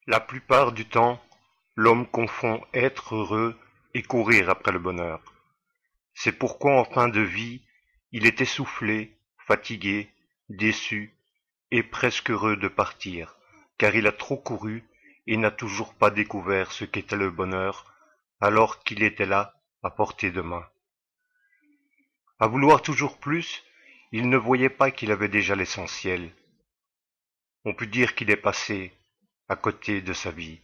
La plupart du temps, l'homme confond être heureux et courir après le bonheur. C'est pourquoi en fin de vie, il est essoufflé, fatigué, déçu et presque heureux de partir, car il a trop couru et n'a toujours pas découvert ce qu'était le bonheur, alors qu'il était là, à portée de main. À vouloir toujours plus, il ne voyait pas qu'il avait déjà l'essentiel. On peut dire qu'il est passé à côté de sa vie.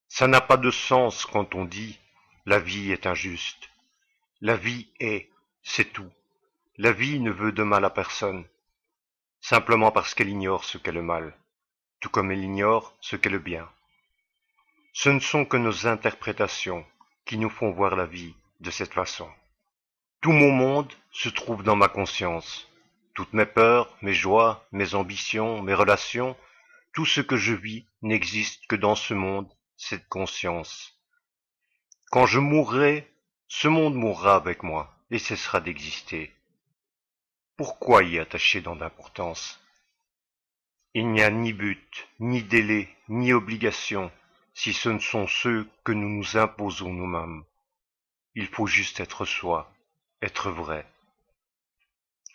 Ça n'a pas de sens quand on dit la vie est injuste. La vie est, c'est tout. La vie ne veut de mal à personne, simplement parce qu'elle ignore ce qu'est le mal, tout comme elle ignore ce qu'est le bien. Ce ne sont que nos interprétations qui nous font voir la vie de cette façon. Tout mon monde se trouve dans ma conscience. Toutes mes peurs, mes joies, mes ambitions, mes relations, tout ce que je vis n'existe que dans ce monde, cette conscience. Quand je mourrai, ce monde mourra avec moi et cessera d'exister. Pourquoi y attacher tant d'importance? Il n'y a ni but, ni délai, ni obligation, si ce ne sont ceux que nous nous imposons nous-mêmes. Il faut juste être soi, être vrai.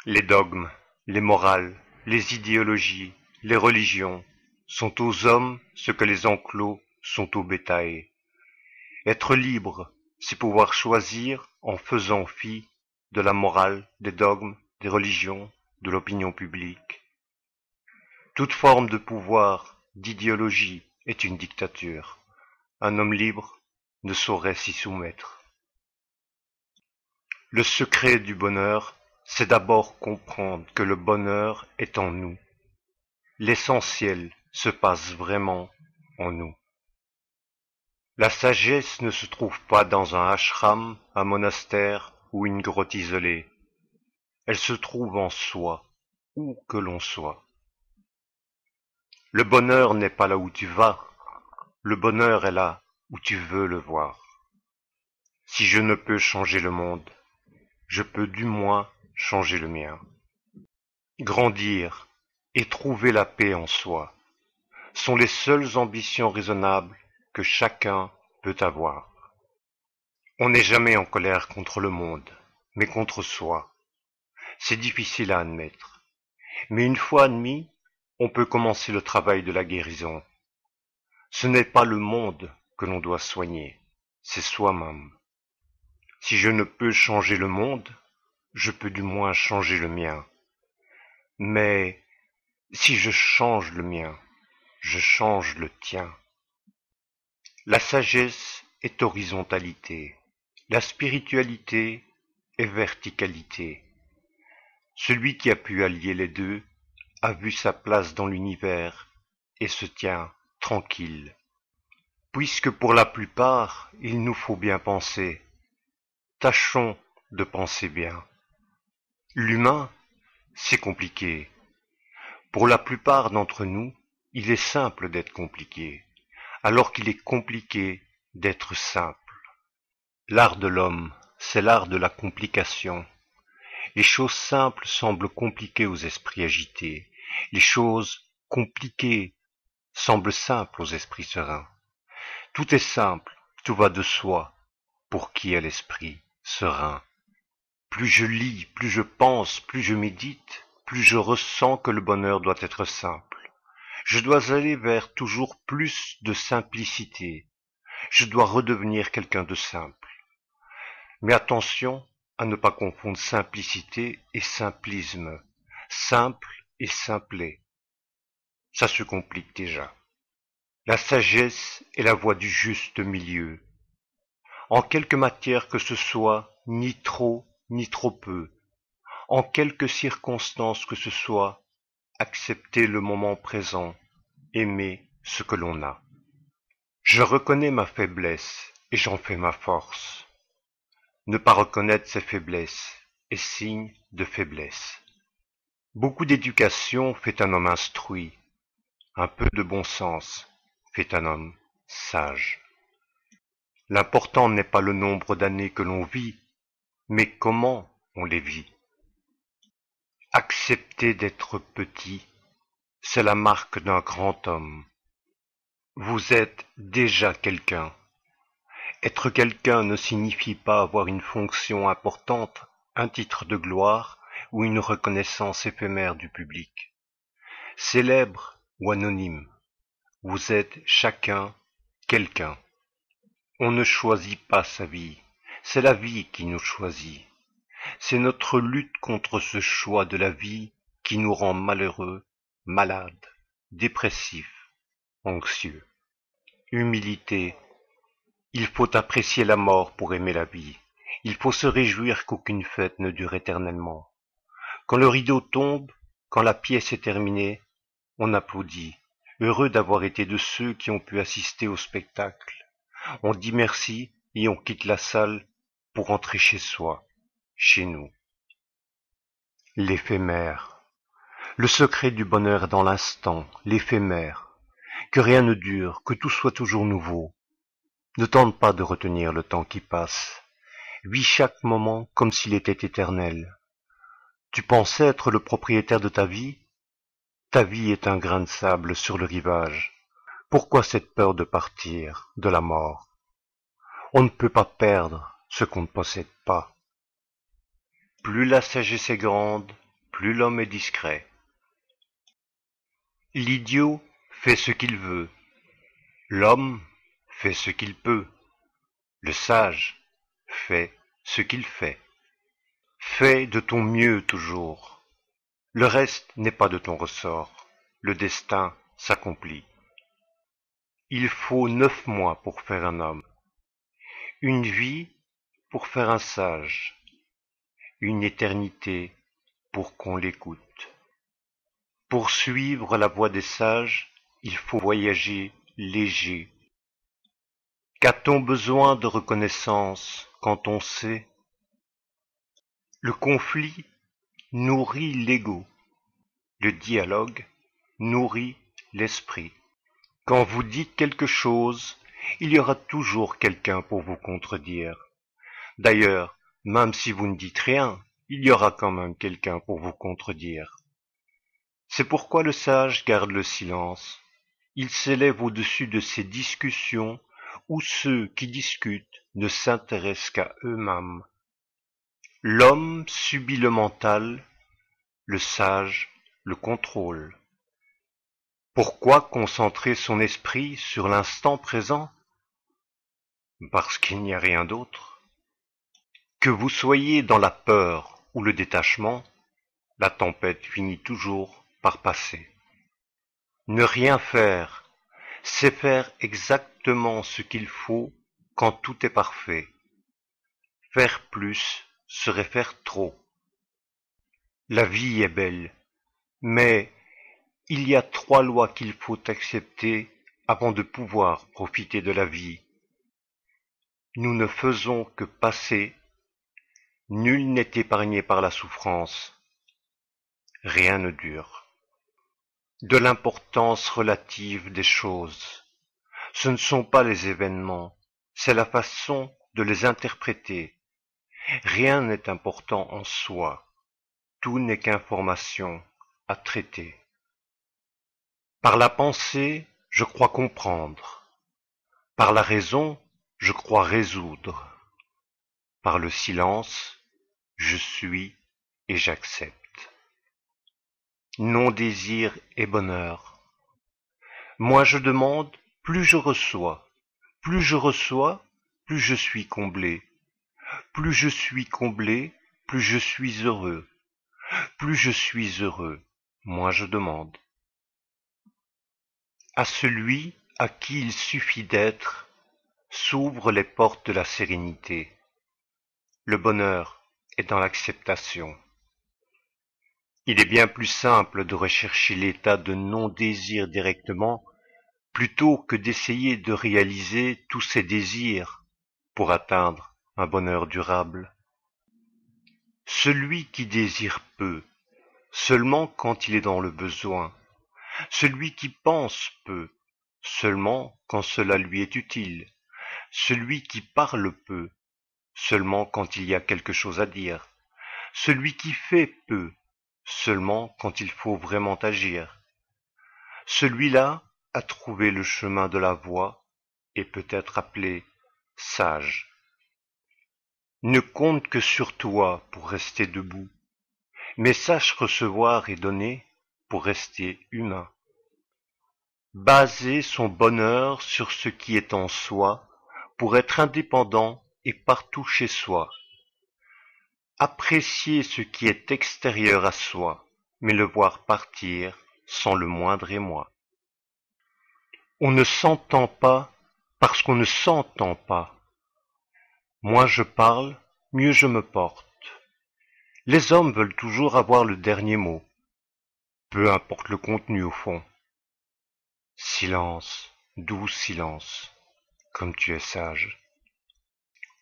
Les dogmes, les morales, les idéologies, les religions sont aux hommes ce que les enclos sont au bétail. Être libre, c'est pouvoir choisir en faisant fi de la morale, des dogmes, des religions, de l'opinion publique. Toute forme de pouvoir, d'idéologie est une dictature. Un homme libre ne saurait s'y soumettre. Le secret du bonheur, c'est d'abord comprendre que le bonheur est en nous. L'essentiel se passe vraiment en nous. La sagesse ne se trouve pas dans un ashram, un monastère ou une grotte isolée. Elle se trouve en soi, où que l'on soit. Le bonheur n'est pas là où tu vas, le bonheur est là où tu veux le voir. Si je ne peux changer le monde, je peux du moins changer le mien. Grandir et trouver la paix en soi sont les seules ambitions raisonnables que chacun peut avoir. On n'est jamais en colère contre le monde, mais contre soi. C'est difficile à admettre. Mais une fois admis, on peut commencer le travail de la guérison. Ce n'est pas le monde que l'on doit soigner, c'est soi-même. Si je ne peux changer le monde, je peux du moins changer le mien. Mais si je change le mien, je change le tien. La sagesse est horizontalité, la spiritualité est verticalité. Celui qui a pu allier les deux a vu sa place dans l'univers et se tient tranquille. Puisque pour la plupart, il nous faut bien penser, tâchons de penser bien. L'humain, c'est compliqué. Pour la plupart d'entre nous, il est simple d'être compliqué, alors qu'il est compliqué d'être simple. L'art de l'homme, c'est l'art de la complication. Les choses simples semblent compliquées aux esprits agités. Les choses compliquées semblent simples aux esprits sereins. Tout est simple, tout va de soi, pour qui a l'esprit serein. Plus je lis, plus je pense, plus je médite, plus je ressens que le bonheur doit être simple. Je dois aller vers toujours plus de simplicité. Je dois redevenir quelqu'un de simple. Mais attention à ne pas confondre simplicité et simplisme. Simple et simplet. Ça se complique déjà. La sagesse est la voie du juste milieu. En quelque matière que ce soit, ni trop, ni trop peu. En quelque circonstance que ce soit, accepter le moment présent, aimer ce que l'on a. Je reconnais ma faiblesse et j'en fais ma force. Ne pas reconnaître ses faiblesses est signe de faiblesse. Beaucoup d'éducation fait un homme instruit. Un peu de bon sens fait un homme sage. L'important n'est pas le nombre d'années que l'on vit, mais comment on les vit. Accepter d'être petit, c'est la marque d'un grand homme. Vous êtes déjà quelqu'un. Être quelqu'un ne signifie pas avoir une fonction importante, un titre de gloire ou une reconnaissance éphémère du public. Célèbre ou anonyme, vous êtes chacun quelqu'un. On ne choisit pas sa vie, c'est la vie qui nous choisit. C'est notre lutte contre ce choix de la vie qui nous rend malheureux, malades, dépressifs, anxieux. Humilité. Il faut apprécier la mort pour aimer la vie. Il faut se réjouir qu'aucune fête ne dure éternellement. Quand le rideau tombe, quand la pièce est terminée, on applaudit, heureux d'avoir été de ceux qui ont pu assister au spectacle. On dit merci et on quitte la salle pour rentrer chez soi, chez nous. L'éphémère. Le secret du bonheur est dans l'instant, l'éphémère. Que rien ne dure, que tout soit toujours nouveau. Ne tente pas de retenir le temps qui passe. Vis chaque moment comme s'il était éternel. Tu penses être le propriétaire de ta vie? Ta vie est un grain de sable sur le rivage. Pourquoi cette peur de partir, de la mort? On ne peut pas perdre ce qu'on ne possède pas. Plus la sagesse est grande, plus l'homme est discret. L'idiot fait ce qu'il veut. L'homme fait ce qu'il peut. Le sage fait ce qu'il fait. Fais de ton mieux toujours. Le reste n'est pas de ton ressort. Le destin s'accomplit. Il faut 9 mois pour faire un homme, une vie pour faire un sage, une éternité pour qu'on l'écoute. Pour suivre la voie des sages, il faut voyager léger. Qu'a-t-on besoin de reconnaissance quand on sait? Le conflit nourrit l'ego, le dialogue nourrit l'esprit. Quand vous dites quelque chose, il y aura toujours quelqu'un pour vous contredire. D'ailleurs, même si vous ne dites rien, il y aura quand même quelqu'un pour vous contredire. C'est pourquoi le sage garde le silence. Il s'élève au-dessus de ces discussions où ceux qui discutent ne s'intéressent qu'à eux-mêmes. L'homme subit le mental, le sage le contrôle. Pourquoi concentrer son esprit sur l'instant présent? Parce qu'il n'y a rien d'autre. Que vous soyez dans la peur ou le détachement, la tempête finit toujours par passer. Ne rien faire, c'est faire exactement ce qu'il faut quand tout est parfait. Faire plus serait faire trop. La vie est belle, mais il y a 3 lois qu'il faut accepter avant de pouvoir profiter de la vie. Nous ne faisons que passer. Nul n'est épargné par la souffrance. Rien ne dure. De l'importance relative des choses. Ce ne sont pas les événements, c'est la façon de les interpréter. Rien n'est important en soi. Tout n'est qu'information à traiter. Par la pensée, je crois comprendre. Par la raison, je crois résoudre. Par le silence, je suis et j'accepte. Non-désir et bonheur. Moi je demande, plus je reçois. Plus je reçois, plus je suis comblé. Plus je suis comblé, plus je suis heureux. Plus je suis heureux, moins je demande. À celui à qui il suffit d'être, s'ouvrent les portes de la sérénité. Le bonheur est dans l'acceptation. Il est bien plus simple de rechercher l'état de non-désir directement plutôt que d'essayer de réaliser tous ses désirs pour atteindre un bonheur durable. Celui qui désire peu, seulement quand il est dans le besoin. Celui qui pense peu, seulement quand cela lui est utile. Celui qui parle peu, seulement quand il y a quelque chose à dire. Celui qui fait peu, seulement quand il faut vraiment agir. Celui-là à trouver le chemin de la voie et peut être appelé sage. Ne compte que sur toi pour rester debout, mais sache recevoir et donner pour rester humain. Baser son bonheur sur ce qui est en soi pour être indépendant et partout chez soi. Apprécier ce qui est extérieur à soi, mais le voir partir sans le moindre émoi. On ne s'entend pas parce qu'on ne s'entend pas. Moins je parle, mieux je me porte. Les hommes veulent toujours avoir le dernier mot, peu importe le contenu au fond. Silence, doux silence, comme tu es sage.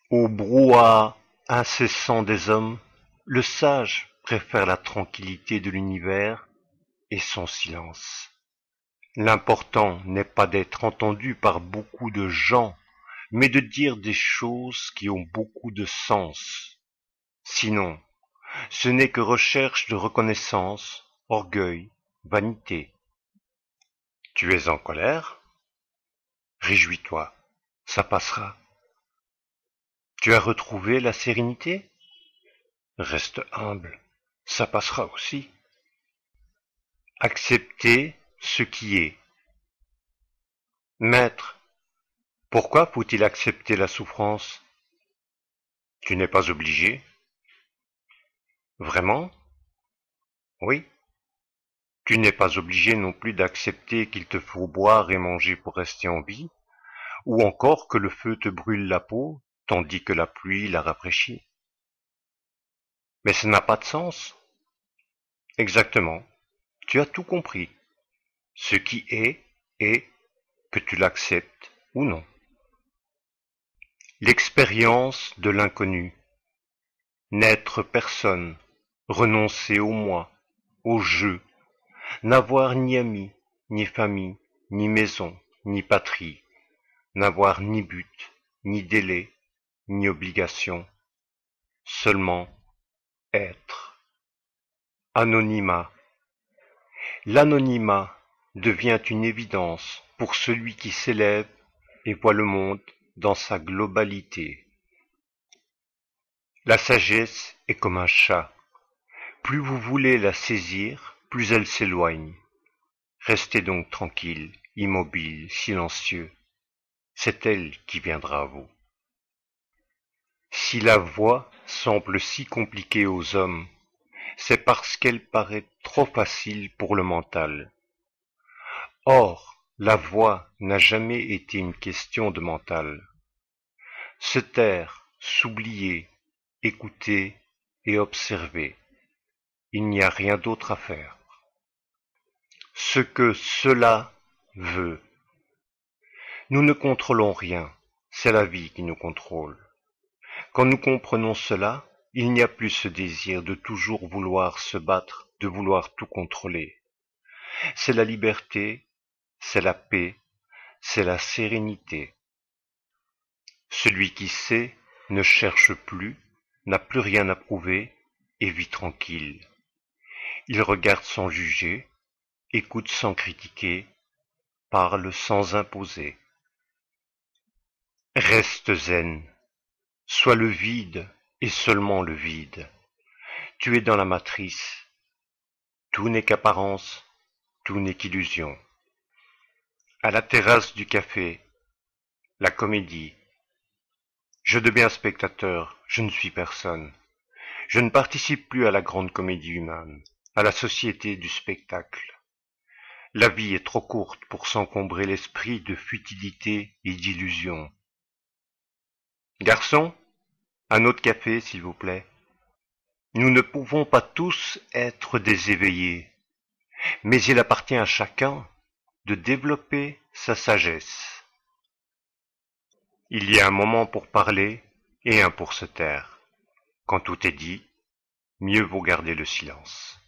Au brouhaha incessant des hommes, le sage préfère la tranquillité de l'univers et son silence. L'important n'est pas d'être entendu par beaucoup de gens, mais de dire des choses qui ont beaucoup de sens. Sinon, ce n'est que recherche de reconnaissance, orgueil, vanité. Tu es en colère? Réjouis-toi, ça passera. Tu as retrouvé la sérénité? Reste humble, ça passera aussi. Accepter ce qui est. Maître, pourquoi faut-il accepter la souffrance? Tu n'es pas obligé. Vraiment? Oui. Tu n'es pas obligé non plus d'accepter qu'il te faut boire et manger pour rester en vie, ou encore que le feu te brûle la peau, tandis que la pluie la rafraîchit. Mais ça n'a pas de sens. Exactement. Tu as tout compris. Ce qui est, que tu l'acceptes ou non. L'expérience de l'inconnu. N'être personne, renoncer au moi, au jeu, n'avoir ni amis, ni famille, ni maison, ni patrie, n'avoir ni but, ni délai, ni obligation, seulement être. Anonymat. L'anonymat devient une évidence pour celui qui s'élève et voit le monde dans sa globalité. La sagesse est comme un chat. Plus vous voulez la saisir, plus elle s'éloigne. Restez donc tranquille, immobile, silencieux. C'est elle qui viendra à vous. Si la voie semble si compliquée aux hommes, c'est parce qu'elle paraît trop facile pour le mental. Or, la voie n'a jamais été une question de mental. Se taire, s'oublier, écouter et observer. Il n'y a rien d'autre à faire. Ce que cela veut. Nous ne contrôlons rien, c'est la vie qui nous contrôle. Quand nous comprenons cela, il n'y a plus ce désir de toujours vouloir se battre, de vouloir tout contrôler. C'est la liberté, c'est la paix, c'est la sérénité. Celui qui sait ne cherche plus, n'a plus rien à prouver et vit tranquille. Il regarde sans juger, écoute sans critiquer, parle sans imposer. Reste zen, sois le vide et seulement le vide. Tu es dans la matrice. Tout n'est qu'apparence, tout n'est qu'illusion. À la terrasse du café, la comédie. Je deviens spectateur, je ne suis personne. Je ne participe plus à la grande comédie humaine, à la société du spectacle. La vie est trop courte pour s'encombrer l'esprit de futilité et d'illusion. Garçon, un autre café, s'il vous plaît. Nous ne pouvons pas tous être des éveillés, mais il appartient à chacun de développer sa sagesse. Il y a un moment pour parler et un pour se taire. Quand tout est dit, mieux vaut garder le silence.